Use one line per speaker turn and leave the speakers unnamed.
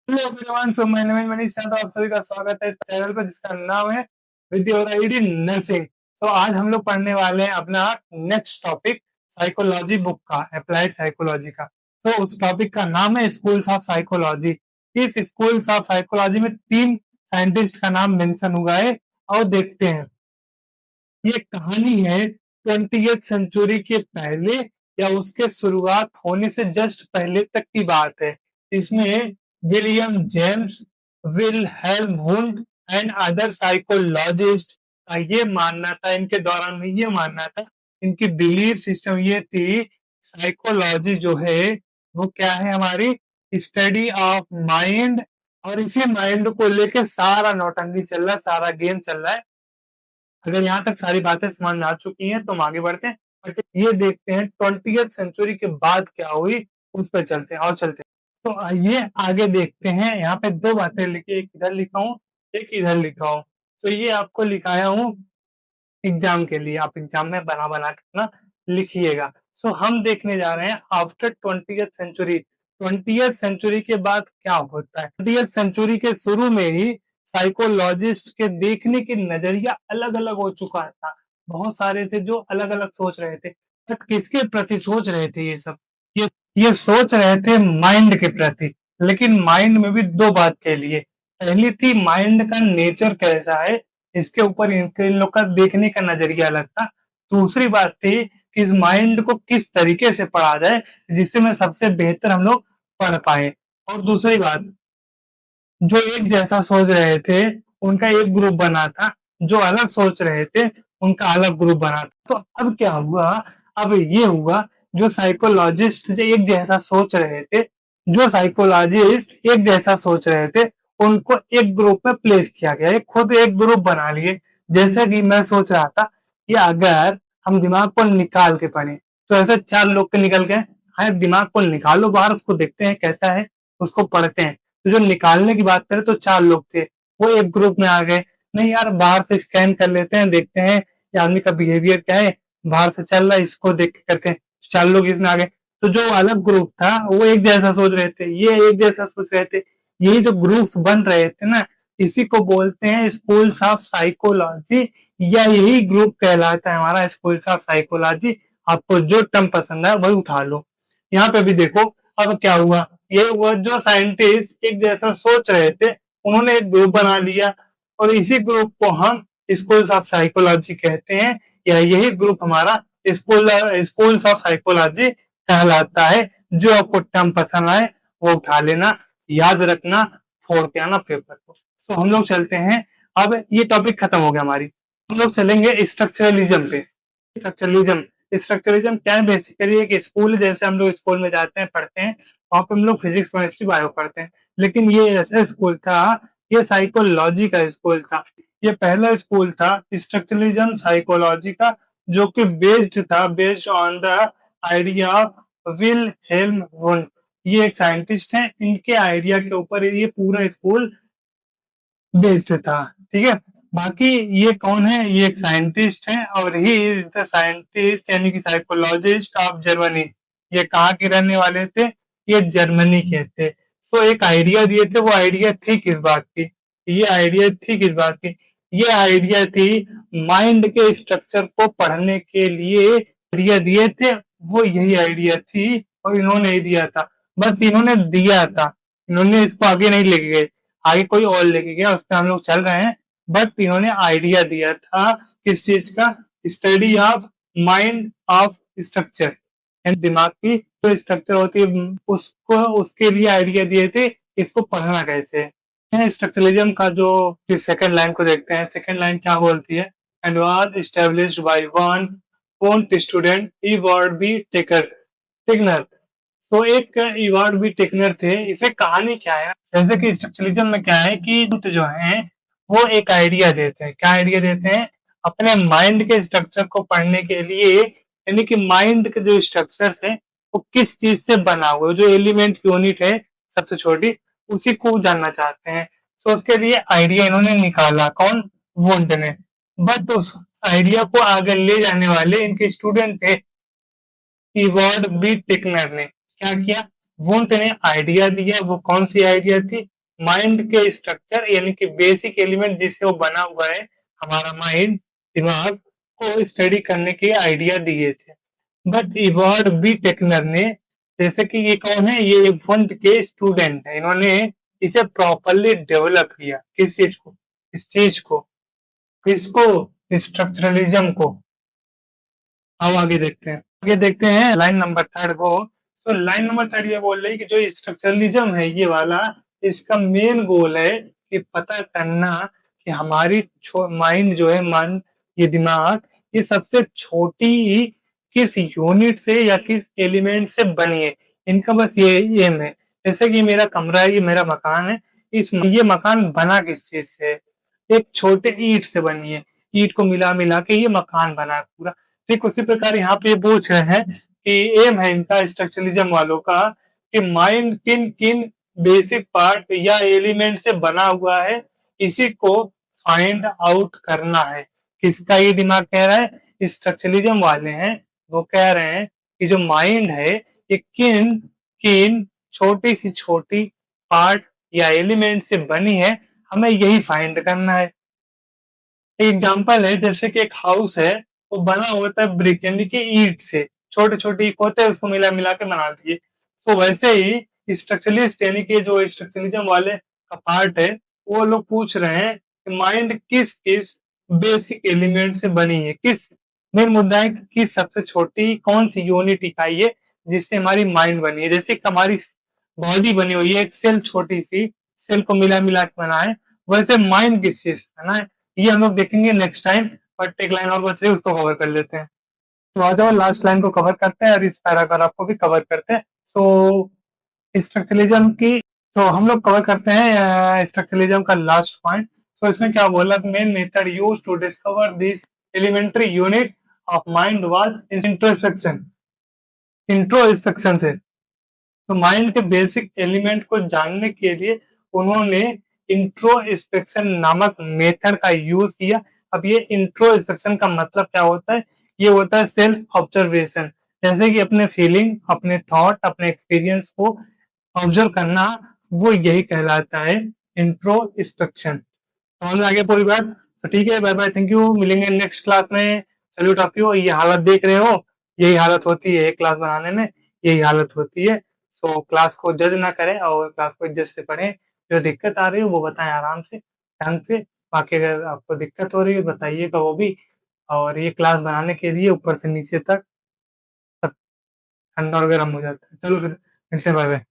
Hello everyone, so my name is Manish Yadav. आप सभी का स्वागत है इस चैनल पर जिसका नाम है विद योर आईडी नर्सिंग। सो आज हम लोग पढ़ने वाले हैं अपना नेक्स्ट टॉपिक साइकोलॉजी बुक का, अप्लाइड साइकोलॉजी का। तो उस टॉपिक का नाम है स्कूल्स ऑफ साइकोलॉजी। इस स्कूल्स ऑफ साइकोलॉजी में तीन साइंटिस्ट का नाम मेंशन हुआ है और देखते हैं। ये कहानी है 20th सेंचुरी के पहले या उसके शुरुआत होने से जस्ट पहले तक की बात है। इसमें William James, Wilhelm wound and other psychologist का ये मानना था, इनके दौरान में ये मानना था, इनकी बिलीफ सिस्टम ये थी, साइकोलॉजी जो है वो क्या है, हमारी स्टडी ऑफ माइंड। और इसी माइंड को लेके सारा नौटंकी चल रहा है, सारा गेम चल रहा है। अगर यहाँ तक सारी बातें समझ में आ चुकी हैं तो हम आगे बढ़ते हैं। बट ये देखते हैं 20th सेंचुरी के बाद क्या हुई, उस पर चलते हैं और चलते हैं। तो आइए आगे देखते हैं। यहाँ पे दो बातें लिखी, एक इधर लिखा हूँ, एक इधर लिखा हूँ। तो ये आपको लिखाया हूँ एग्जाम के लिए, आप एग्जाम में बना बना के अपना लिखिएगा। सो हम देखने जा रहे हैं after 20th century. 20th century के बाद क्या होता है। 20th सेंचुरी के शुरू में ही साइकोलॉजिस्ट के देखने के नजरिया अलग अलग हो चुका था। बहुत सारे थे जो अलग अलग सोच रहे थे, बट किसके प्रति सोच रहे थे ये सब, ये ये सोच रहे थे माइंड के प्रति। लेकिन माइंड में भी दो बात के लिए, पहली थी माइंड का नेचर कैसा है, इसके ऊपर इनके इन लोग का देखने का नजरिया अलग था। दूसरी बात थी कि इस माइंड को किस तरीके से पढ़ा जाए जिससे में सबसे बेहतर हम लोग पढ़ पाए। और दूसरी बात, जो एक जैसा सोच रहे थे उनका एक ग्रुप बना था, जो अलग सोच रहे थे उनका अलग ग्रुप बना था। तो अब क्या हुआ, अब ये हुआ, जो साइकोलॉजिस्ट जो एक जैसा सोच रहे थे, जो साइकोलॉजिस्ट एक जैसा सोच रहे थे, उनको एक ग्रुप में प्लेस किया गया, एक खुद एक ग्रुप बना लिए। जैसे कि मैं सोच रहा था कि अगर हम दिमाग को निकाल के पढ़े तो ऐसे चार लोग के निकल गए। हाँ, दिमाग को निकालो बाहर, उसको देखते हैं कैसा है, उसको पढ़ते हैं। तो जो निकालने की बात करें तो चार लोग थे, वो एक ग्रुप में आ गए। नहीं यार, बाहर से स्कैन कर लेते हैं, देखते हैं ये आदमी का बिहेवियर क्या है, बाहर से चल रहा है, इसको देख के करते हैं। चार लोग इसमें आ गए। तो जो अलग ग्रुप था वो एक जैसा सोच रहे थे, ये एक जैसा सोच रहे थे। यही जो ग्रुप्स बन रहे थे ना, इसी को बोलते हैं स्कूल्स ऑफ साइकोलॉजी, या यही ग्रुप कहलाता है हमारा स्कूल्स ऑफ साइकोलॉजी। आपको जो टर्म पसंद है वही उठा लो। यहाँ पे भी देखो अब क्या हुआ, ये हुआ जो साइंटिस्ट एक जैसा सोच रहे थे उन्होंने एक ग्रुप बना लिया, और इसी ग्रुप को हम स्कूल्स ऑफ साइकोलॉजी कहते हैं, या यही ग्रुप हमारा स्कूल्स ऑफ साइकोलॉजी कहलाता है। जो आपको टर्म पसंद आए वो उठा लेना, याद रखना, फोड़ के आना पेपर को। तो हम लोग चलते हैं। अब ये टॉपिक खत्म हो गया हमारी, हम लोग चलेंगे स्ट्रक्चरलिज्म पे। स्ट्रक्चरलिज्म स्ट्रक्चरलिज्म क्या है, बेसिकली एक स्कूल, जैसे हम लोग स्कूल में जाते हैं पढ़ते हैं, वहां पे हम लोग फिजिक्स केमिस्ट्री बायो पढ़ते हैं। लेकिन ये ऐसा स्कूल था, ये साइकोलॉजी का स्कूल था। ये पहला स्कूल था स्ट्रक्चरलिज्म साइकोलॉजी का, जो कि based on the idea of will helm wound. ये एक साइंटिस्ट हैं, इनके आइडिया के ऊपर ये पूरा स्कूल बेस्ड था। ठीक है, बाकी ये कौन है, ये एक साइंटिस्ट है, और ही इज द साइंटिस्ट यानी कि साइकोलॉजिस्ट ऑफ जर्मनी। ये कहाँ के रहने वाले थे, ये जर्मनी के थे। सो एक आइडिया दिए थे, वो आइडिया थी किस बात की, ये आइडिया थी किस बात की, ये आइडिया थी माइंड के स्ट्रक्चर को पढ़ने के लिए आइडिया दिए थे, वो यही आइडिया थी। और इन्होंने ही दिया था, बस इन्होंने दिया था, इन्होंने इसको आगे नहीं लेके गए, आगे कोई और लेके गया, उस पर हम लोग चल रहे हैं। बट इन्होंने आइडिया दिया था किस चीज का, study of mind of structure, यानी दिमाग की जो स्ट्रक्चर होती है उसको, उसके लिए आइडिया दिए थे, इसको पढ़ना कैसे है। स्ट्रक्चरलिज्म का जो सेकंड लाइन को देखते हैं, सेकंड लाइन क्या बोलती है, and was established by one fourth student Edward B Titchener. तो एक इवार्ड भी टेकनर थे। इसे कहानी क्या है, जैसे कि स्ट्रक्चरलिज्म में क्या है कि जो है वो एक आइडिया देते हैं। क्या आइडिया देते हैं, अपने माइंड के स्ट्रक्चर को पढ़ने के लिए, यानी कि माइंड के जो स्ट्रक्चर है वो किस चीज से बना हुआ है, जो एलिमेंट यूनिट है सबसे छोटी, उसी को जानना चाहते हैं। तो उसके लिए आइडिया इन्होंने निकाला, कौन, वुंड ने। बट उस आइडिया को आगे ले जाने वाले इनके स्टूडेंट थे इवार्ड बी टेकनर ने। क्या किया, वुंट ने आइडिया दिया, वो कौन सी आइडिया थी, माइंड के स्ट्रक्चर यानी कि बेसिक एलिमेंट जिससे वो बना हुआ है हमारा माइंड, दिमाग को स्टडी करने के आइडिया दिए थे। बट इवार्ड बी टेक्नर ने, जैसे कि ये कौन है, ये एक फंड के स्टूडेंट है, इन्होंने इसे प्रॉपरली डेवलप किया। किस चीज को? इस चीज को, किसको? स्ट्रक्चरलिज्म को। अब आगे देखते हैं, लाइन नंबर 3 को। तो लाइन नंबर 3 ये बोल रही है कि जो स्ट्रक्चरलिज्म है ये वाला, इसका मेन गोल है कि पता करना कि हमारी माइंड जो है, मन, ये दिमाग, ये सबसे छोटी किस यूनिट से या किस एलिमेंट से बनी है, इनका बस ये एम है। जैसे कि मेरा कमरा है, ये मेरा मकान है, ये मकान बना किस चीज से है? एक छोटे ईंट से बनी है, ईंट को मिला मिला के ये मकान बना है पूरा। ठीक उसी प्रकार यहाँ पे पूछ रहे हैं कि एम है इनका स्ट्रक्चरलिज्म वालों का कि माइंड किन किन बेसिक पार्ट या एलिमेंट से बना हुआ है, इसी को फाइंड आउट करना है। किसका ये दिमाग कह रहा है? स्ट्रक्चरलिज्म वाले हैं, वो कह रहे हैं कि जो माइंड है ये किन किन छोटी सी छोटी पार्ट या एलिमेंट से बनी है, हमें यही फाइंड करना है। एग्जाम्पल है, जैसे कि एक हाउस है, वो बना होता है ब्रिक यानी कि ईंट से, छोटे छोटे ईंट होते हैं, उसको मिला मिला के बना दिए। तो वैसे ही स्ट्रक्चरलिस्ट यानी कि जो स्ट्रक्चरलिज्म वाले का पार्ट है, वो लोग पूछ रहे हैं कि माइंड किस किस बेसिक एलिमेंट से बनी है, किस, मेन मुद्दा है कि किस सबसे छोटी कौन सी यूनिट इकाई है जिससे हमारी माइंड बनी है। जैसे कि हमारी बॉडी बनी हुई है, एक सेल छोटी सी सेल को मिला मिला के बना है, वैसे माइंड किस चीज से बना है, ये हम लोग देखेंगे नेक्स्ट टाइम। बट एक लाइन और बच रही है, उसको कवर कर लेते हैं। तो आ जाओ लास्ट लाइन को कवर करते हैं और इस पैराग्राफ को भी कवर करते हैं। सो स्ट्रक्चरलिज्म की, तो हम लोग कवर करते हैं स्ट्रक्चरलिज्म का लास्ट पॉइंट। तो इसमें क्या बोला, main method use to discover this elementary unit of mind was introspection. Introspection से, तो माइंड के बेसिक एलिमेंट को जानने के लिए उन्होंने इंट्रोस्पेक्शन नामक मेथड का यूज किया। अब ये इंट्रोस्पेक्शन का मतलब क्या होता है? ये होता है सेल्फ ऑब्जर्वेशन, जैसे कि अपने फीलिंग, अपने थॉट, अपने एक्सपीरियंस को ऑब्जर्व करना, वो यही कहलाता है इंट्रोस्पेक्शन। समझ में आ गया पूरी बात? तो ठीक है, बाय बाय, थैंक यू, मिलेंगे नेक्स्ट क्लास में। Salute of you. ये हालत देख रहे हो, यही हालत होती है एक क्लास बनाने में, यही हालत होती है। सो क्लास को जज ना करें और क्लास को इज्जत से पढ़ें। जो दिक्कत आ रही है वो बताएं आराम से, ढंग से। बाकी अगर आपको दिक्कत हो रही है बताइएगा वो भी। और ये क्लास बनाने के लिए ऊपर से नीचे तक सब ठंडा और गर्म हो जाता है। चलो फिर मिलते हैं, बाय बाय।